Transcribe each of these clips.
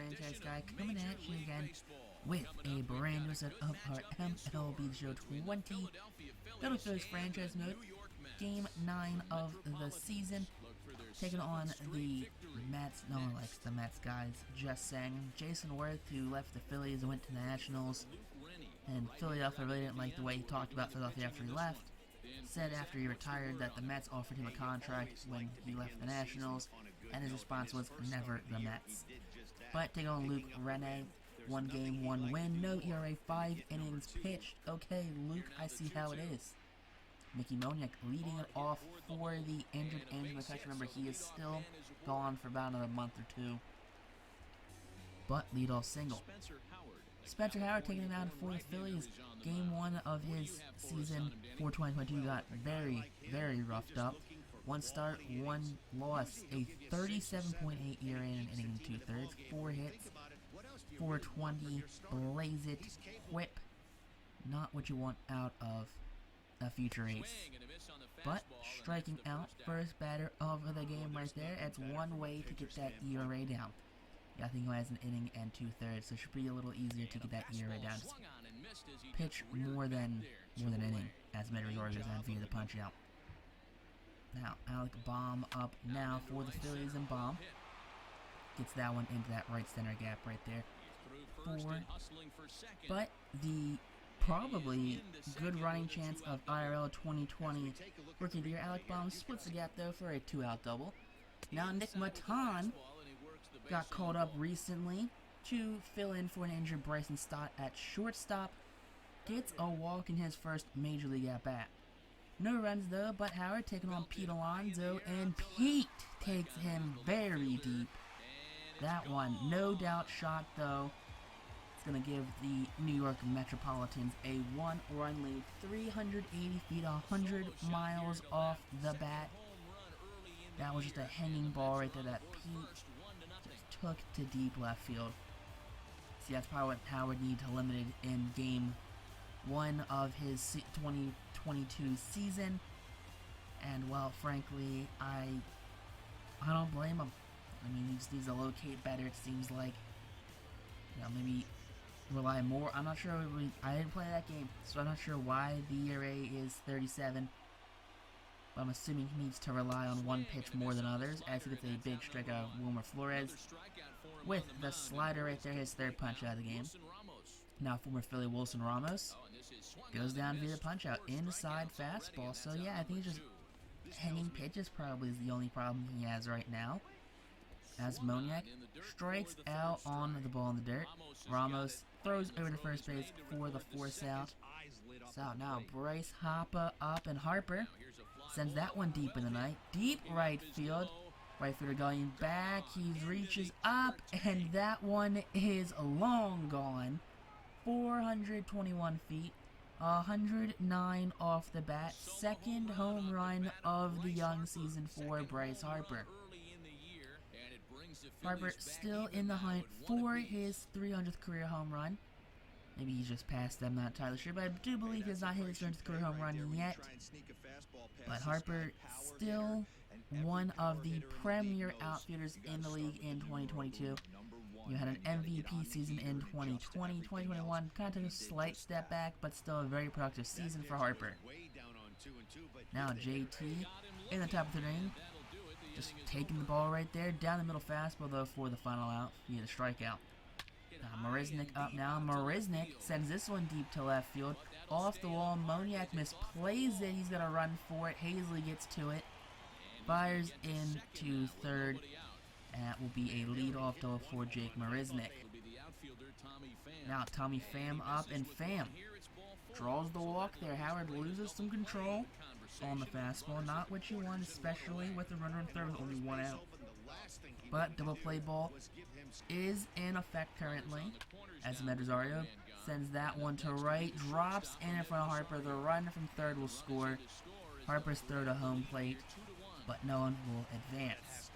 franchise guy, coming at you again with a brand new set of our MLB Show 20 Phillies franchise mode. Game 9 of the season, taking on the Mets. No one likes the Mets, guys. Just saying. Jason Worth, who left the Phillies and went to the Nationals, and Philadelphia really didn't like the way he talked about Philadelphia after he left. Said after he retired that the Mets offered him a contract when he left the Nationals, and his response was never the Mets. But taking on Luke Rene, 1 game, 1 win, no ERA, 5 innings pitched. Okay, Luke, I see how it is. Nick Maton leading it off for the injured Andrew McCutcheon. Remember, he is still gone for about another month or two. But leadoff single. Spencer Howard taking him out for the Phillies. Game 1 of his season for 2022 got very, very roughed up. 1 start, 1 loss, a 37.8 ERA in an inning and 2/3, 4 hits, 420, blaze it, whip. Not what you want out of a future ace. But striking out, first batter of the game right there. That's one way to get that ERA down. Yeah, I think he has an inning and 2/3, so it should be a little easier to get that ERA down. Just pitch more than inning, as Rosario goes down via the punch out. Now Alec Baum up now for the Phillies, and Baum gets that one into that right center gap right there. 4. But the probably good running chance of IRL 2020 Rookie of the Year, Alec Baum splits the gap though for a 2-out double. Now Nick Maton got called up recently to fill in for an injured Bryson Stott at shortstop. Gets a walk in his first Major League at-bat. No runs though, but Howard taking on Pete Alonso, and Pete takes him very deep. That one, no doubt shot though. It's going to give the New York Metropolitans a 1-run lead, 380 feet, 100 miles off the bat. That was just a hanging ball right there that Pete just took to deep left field. See, that's probably what Howard needed to limit it in game 1 of his 2022 season. And, well, frankly, I don't blame him. I mean, he just needs to locate better, it seems like. You know, maybe rely more. I'm not sure. I didn't play that game, so I'm not sure why the ERA is 37. But I'm assuming he needs to rely on one pitch more than others, as he gets a big strike out of Wilmer Flores. With the slider right there, his 3rd punch out of the game. Now former Philly Wilson Ramos goes down via the punch out, inside fastball. So yeah, I think he's just hanging pitches probably is the only problem he has right now. As Moniak strikes out on the ball in the dirt. Ramos throws over to first base for the 4th out. So now Bryce Harper up, and Harper sends that one deep in the night. Deep right field. Right fielder going back. He reaches up, and that one is long gone. 421 feet. 109 off the bat. 2nd home run of the young season for Bryce Harper. Harper still in the hunt for his 300th career home run. Maybe he's just passed them, not entirely sure, but I do believe he's not hit his 300th career home run yet. But Harper still one of the premier outfielders in the league in 2022. You had an MVP season in 2020, 2021, kind of took a slight step back, but still a very productive season for Harper. Now JT in the top of the ring. Just taking the ball right there, down the middle fastball though for the final out via the strikeout. Marisnick up now. Marisnick sends this one deep to left field. Off the wall, Moniak misplays it. He's going to run for it. Hazley gets to it. Fires into 3rd. And that will be a leadoff double for Jake Marisnick. Now Tommy Pham up, and Pham draws the walk there. Howard loses some control on the fastball. Not what you want, especially with the runner in 3rd with only 1 out. But double play ball is in effect currently, as Rosario sends that one to right, drops in front of Harper. The runner from 3rd will score. Harper's throw to home plate, but no one will advance.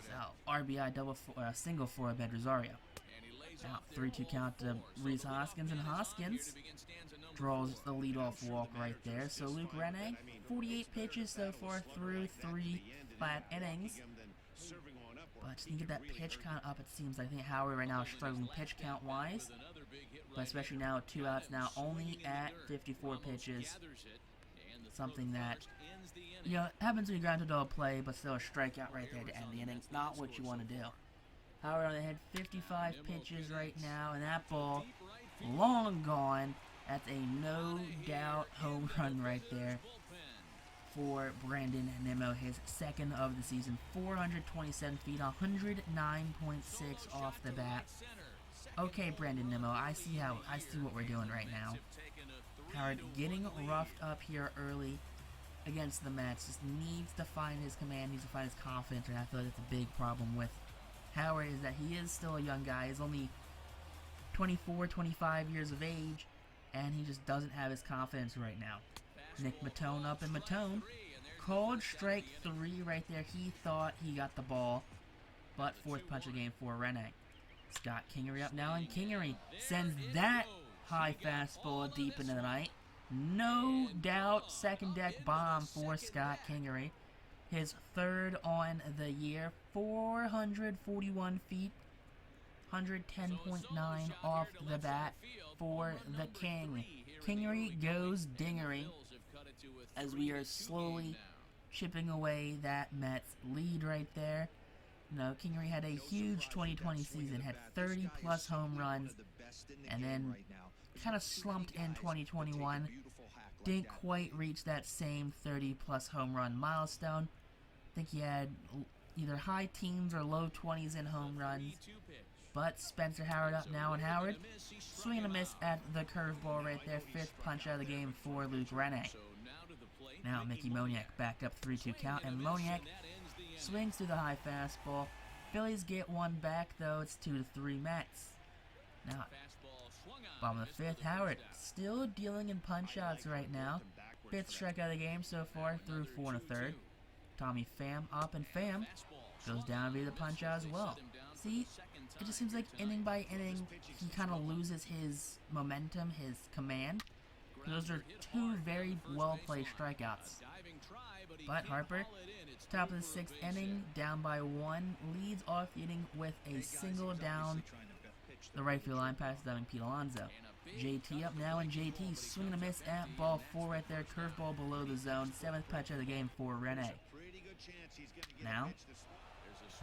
So RBI single for Rosario. Now 3-2 count to Rhys Hoskins, and Hoskins draws the leadoff walk right there. So Luke Rene, 48 pitches so far through 3 flat innings. But just need to get that pitch count up, it seems. I think Howard right now is struggling pitch count-wise. But especially now, 2 outs now, only at 54 pitches. Something that, you know, happens when you ground to a play, but still a strikeout right there to end the inning. It's not what you want to do. Howard on the head, 55 pitches right now, and that ball, long gone. That's a no-doubt home run right there for Brandon Nemo, his second of the season. 427 feet, 109.6 off the bat. Okay, Brandon Nemo, I see what we're doing right now. Howard getting roughed up here early against the Mets. Just needs to find his command, needs to find his confidence, and I feel like that's a big problem with Howard, is that he is still a young guy. He's only 24, 25 years of age, and he just doesn't have his confidence right now. Nick Maton up, and Maton called strike 3 right there. He thought he got the ball, but fourth punch of the game for Rene. Scott Kingery up now, and Kingery sends that high fastball deep into the night. No doubt second deck bomb for Scott Kingery. His third on the year. 441 feet, 110.9 off the bat for the King. Kingery goes dingery as we are slowly chipping away that Mets lead right there. No, Kingery had a huge 2020 season, had 30-plus home runs, and then kind of slumped in 2021. Didn't quite reach that same 30-plus home run milestone. I think he had either high teens or low 20s in home runs. But Spencer Howard up now, and Howard swing and a miss at the curveball right there. Fifth punch out of the game for Luke Rene. Now Mickey Moniak back up 3-2 count, and Moniak swings through the high fastball. Phillies get one back though. It's 2-3 Mets. Now, bottom of the fifth, Howard still dealing in punch outs right now. Fifth strikeout of the game so far through 4 1/3. Tommy Pham up, and Pham goes down via the punch out as well. See, it just seems like inning by inning he kind of loses his momentum, his command. Those are 2 very well played strikeouts. But Harper, top of the 6th inning, down by 1, leads off the inning with a single down the right field line pass down Pete Alonso. JT up now, and JT swinging a miss at ball 4 right there. Curveball below the zone. 7th punch of the game for Rene. Now,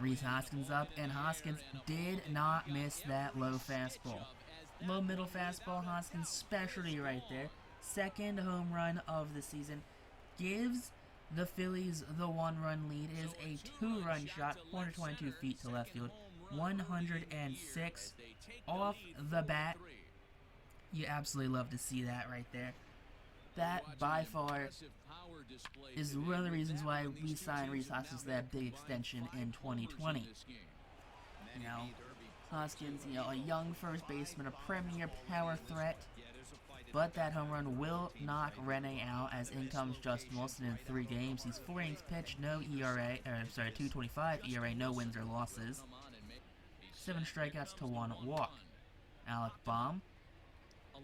Rhys Hoskins up, and Hoskins did not miss that low fastball. Low middle fastball, Hoskins' specialty right there. Second home run of the season. Gives the Phillies the 1-run lead. It is a 2-run shot, 422 feet to left field. 106 off the bat. You absolutely love to see that right there. That, by far, is one of the reasons why we signed Rhys Hoskins to that big extension in 2020. You know, Hoskins, you know, a young first baseman, a premier power threat. But that home run will knock Rene out as in comes Justin Wilson in 3 games. He's 4 innings pitched, no ERA, 2.25 ERA, no wins or losses. 7 strikeouts to 1 walk. Alec Baum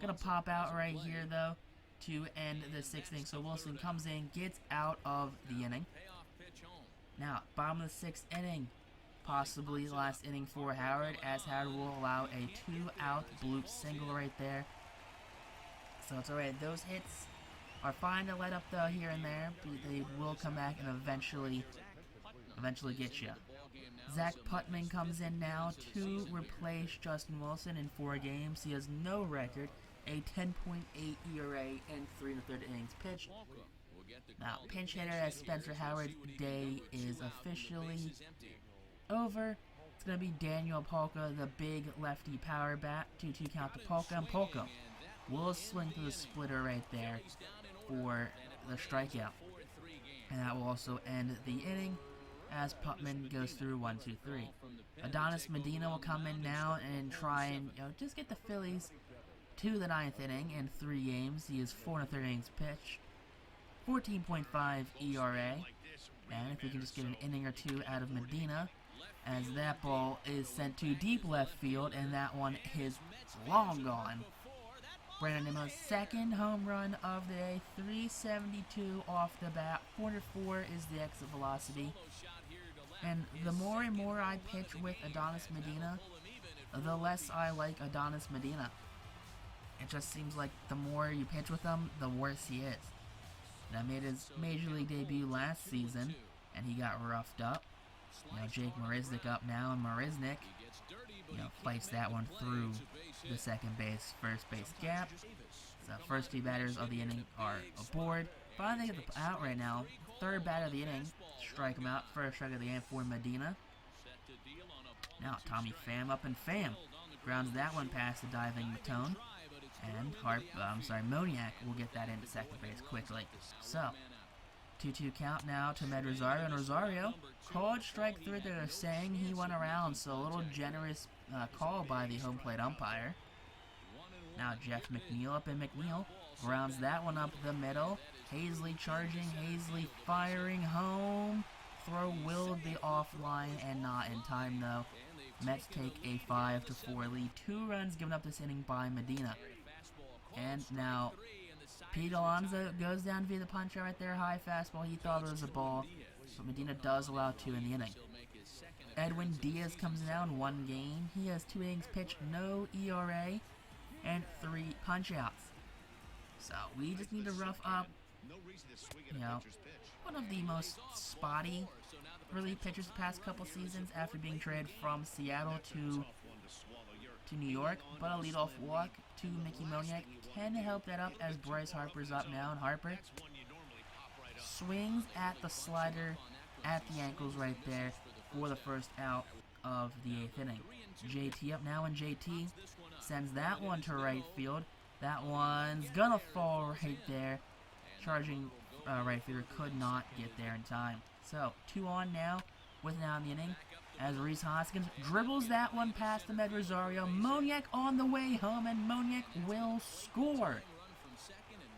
gonna pop out right here though to end the 6th inning. So Wilson comes in, gets out of the inning. Now, bottom of the 6th inning, possibly last inning for Howard, as Howard will allow a 2-out bloop single right there. So it's alright. Those hits are fine to let up though here and there, but they will come back and eventually get you. Zach Putman comes in now to replace Justin Wilson in 4 games. He has no record, a 10.8 ERA and 3 1/3 innings pitched. Now, pinch hitter as Spencer Howard's day is officially over. It's going to be Daniel Polka, the big lefty power bat. 2-2 count to Polka, and Polka will swing through the splitter right there for the strikeout. And that will also end the inning as Putman goes through 1-2-3. Adonis Medina will come in now and try and just get the Phillies to the 9th inning in 3 games. He is 4 1/3 innings pitched, 14.5 ERA, and if we can just get an inning or 2 out of Medina, as that ball is sent to deep left field, and that one is long gone. Brandon Nemo's 2nd home run of the day, 372 off the bat, 404 is the exit velocity. And the more and more I pitch with Adonis Medina, the less I like Adonis Medina. It just seems like the more you pitch with him, the worse he is. Now, made his Major League debut last season, and he got roughed up. Jake Marisnick up now, and Marisnick, fights that one through the second base, first base gap. So, first two batters of the inning are aboard. But I think it's out right now. Third batter of the inning, strike him out. First strike of the inning for Medina. Now, Tommy Pham up, and Pham grounds that one past the diving Maton. And Moniak will get that into second base quickly. So, 2-2 count now to Med Rosario, and Rosario called strike through. They're saying he went around, so a little generous call by the home plate umpire. Now Jeff McNeil up, and McNeil grounds that one up the middle. Hazley charging, Hazley firing home. Throw will be offline and not in time though. Mets take a 5-4 lead. 2 runs given up this inning by Medina. And now Pete Alonso goes down via the punch out right there. High fastball. He thought it was a ball, but Medina does allow 2 in the inning. Edwin Diaz comes down 1 game. He has 2 innings pitched, no ERA, and 3 punch outs. So we just need to rough up, one of the most spotty relief pitchers the past couple seasons after being traded from Seattle to New York. But a leadoff walk to Mickey Moniak can help that up as Bryce Harper's up now, and Harper swings at the slider at the ankles right there for the first out of the 8th inning. JT up now, and JT sends that one to right field. That one's gonna fall right there. Charging right fielder could not get there in time. So 2 on now with an out in the inning as Rhys Hoskins dribbles that one past the Med Rosario. Moniak on the way home, and Moniak will score.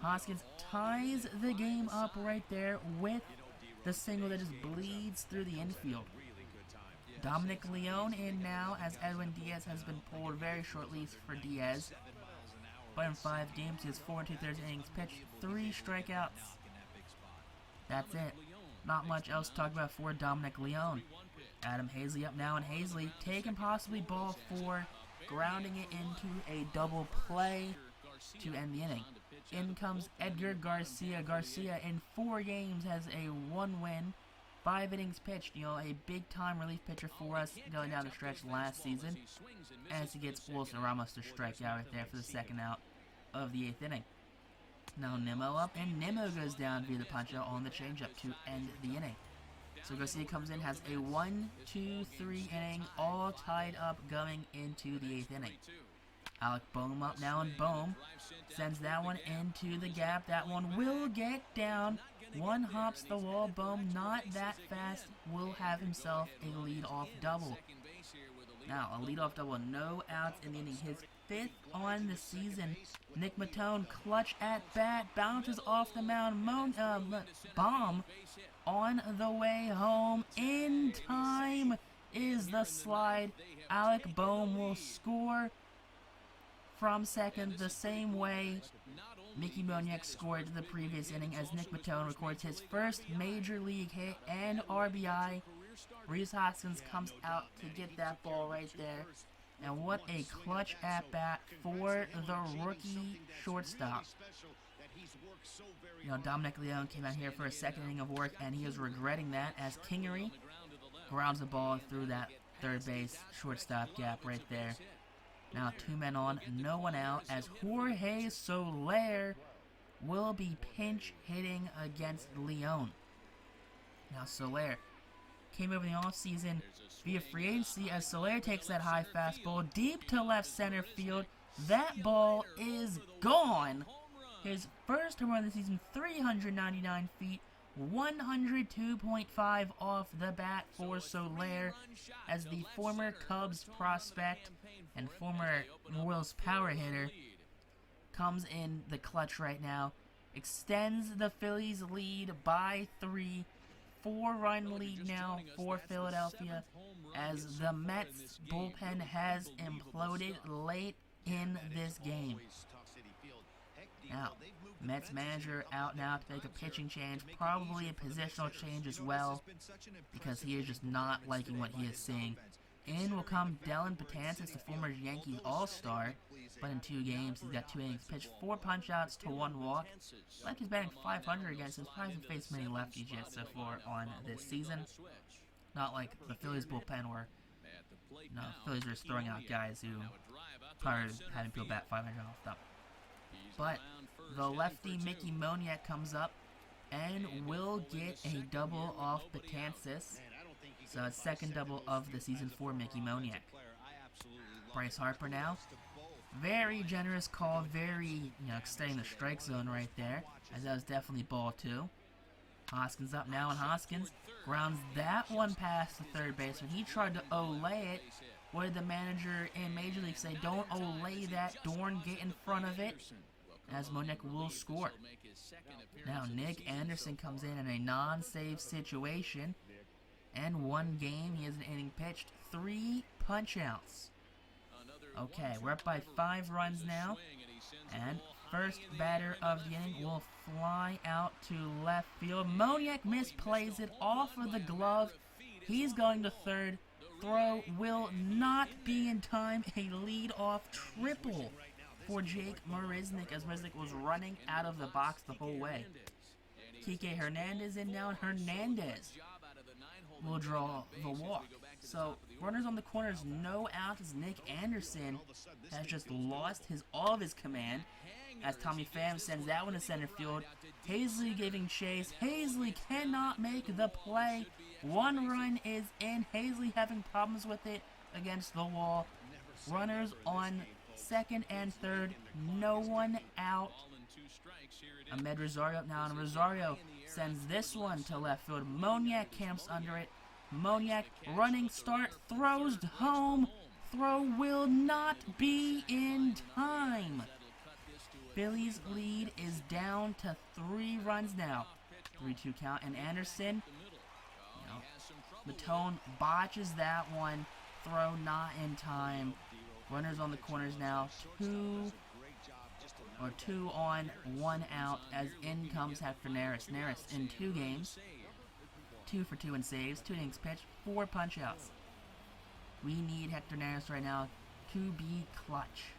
Hoskins ties the game up right there with the single that just bleeds through the infield. Dominic Leone in now as Edwin Diaz has been pulled. Very short leash for Diaz. But in 5 games, he has 4 2/3 innings pitched, 3 strikeouts. That's it. Not much else to talk about for Dominic Leone. Adam Hazley up now, and Hazley taking possibly ball 4, grounding it into a double play to end the inning. In comes Edgar Garcia. Garcia in 4 games has a 1 win, 5 innings pitched. A big-time relief pitcher for us going down the stretch last season as he gets Wilson Ramos to strike out right there for the second out of the 8th inning. Now Nemo up, and Nemo goes down via the punch-out on the changeup to end the inning. So Garcia comes in, has a 1-2-3 inning, all tied up going into the 8th inning. Alec Bohm up now, and Bohm sends that one into the gap. That one will get down. One hops the wall. Bohm, not that fast, will have himself a leadoff double. Now, a leadoff double, no outs in the inning. His 5th on the season. Nick Maton, clutch at bat, bounces off the mound. Bomb on the way home. In time is the slide. Alec Bohm will score from second the same way Mickey Moniak scored the previous inning as Nick Maton records his first major league hit and RBI. Rhys Hoskins comes out to get that ball right there. And what a clutch at-bat for the rookie shortstop. Dominic Leone came out here for a second inning of work, and he is regretting that as Kingery grounds the ball through that third base shortstop gap right there. Now 2 men on, no one out, as Jorge Soler will be pinch hitting against Leone. Now Soler came over the offseason via free agency as Soler takes that high fastball deep to left center field. That ball is gone. His first home run of the season, 399 feet, 102.5 off the bat for Soler as the former Cubs prospect and former Royals power hitter comes in the clutch right now, extends the Phillies lead by 3, 4-run lead now for Philadelphia as the Mets bullpen has imploded late in this game. Now, Mets manager out now to make a pitching change, probably a positional change as well, because he is just not liking what he is seeing. In will come Potassius, the former Yankees All-Star, but in 2 games, he's got 2 innings pitched, 4 punch-outs to 1 walk. Like he's batting .500 against him, probably hasn't faced many lefties yet so far on this season. Not like the Phillies bullpen where, no, Phillies are just throwing out guys who probably haven't people bat .500 off them. But the lefty Mickey Moniak comes up and will get a double off Potassius. So it's second double of the season for Mickey Moniak. Bryce Harper now. Very generous call, very, extending the strike zone right there, as that was definitely ball 2. Hoskins up now, and Hoskins grounds that one past the third baseman. He tried to olay it. What did the manager in Major League say? Don't olay that, Dorn, get in front of it, as Moniak will score. Now Nick Anderson comes in a non-save situation. And 1 game, he has an inning pitched, 3 punch-outs. Okay, we're up by 5 runs now. And first batter of the inning will fly out to left field. Moniak misplays it off of the glove. He's going to third. Throw will not be in time. A lead-off triple for Jake Marisnick, as Marisnick was running out of the box the whole way. Kike Hernandez in now, and Hernandez will draw the walk. So, runners on the corners, no out, as Nick Anderson has just lost all of his command, as Tommy Pham sends that one to center field. Hazley giving chase. Hazley cannot make the play. 1 run is in. Hazley having problems with it against the wall. Runners on second and third. No one out. Ahmed Rosario up now, and Rosario sends this one to left field. Moniak camps under it. Moniak running start, throws home. Throw will not be in time. Phillies lead is down to 3 runs now. 3-2 count, and Anderson, Maton botches that one. Throw not in time. Runners on the corners now. 2 on, 1 out, as in comes Hector Neris. Neris in 2 games, 2 for 2 in saves, 2 innings pitched, 4 punch-outs. We need Hector Neris right now to be clutch.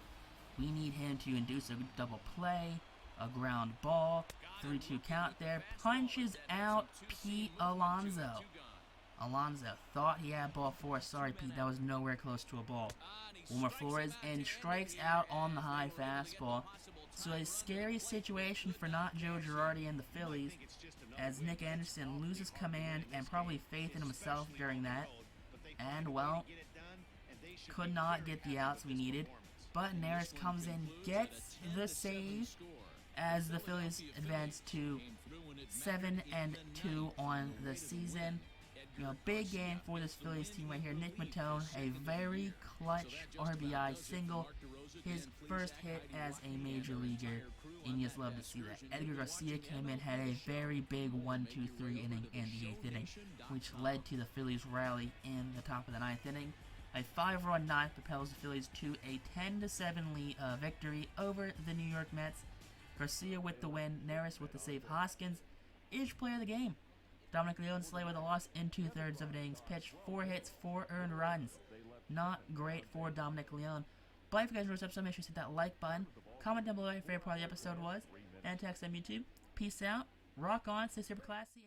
We need him to induce a double play, a ground ball, 3-2 count there, punches out Pete Alonso. Alonso thought he had ball 4. Sorry, Pete, that was nowhere close to a ball. Wilmer Flores and strikes out on the high fastball. So a scary situation for not Joe Girardi and the Phillies, as Nick Anderson loses command and probably faith in himself during that. And, well, could not get the outs we needed. But Neris comes in, gets the save, as the Phillies advance to 7-2 on the season. Big game for this Phillies team right here. Nick Maton, a very clutch RBI single. His first hit as a major leaguer, and you just love to see that. Edgar Garcia came in, had a very big 1-2-3 inning in the 8th inning, which led to the Phillies rally in the top of the 9th inning. A 5-run ninth propels the Phillies to a 10-7 victory over the New York Mets. Garcia with the win, Neris with the save. Hoskins, each player of the game. Dominic Leone Slay with a loss in 2/3 of innings pitched, 4 hits, 4 earned runs. Not great for Dominic Leone. But if you guys enjoyed this episode, make sure to hit that like button. Comment down below what your favorite part of the episode was. And text on YouTube. Peace out. Rock on. Stay super classy.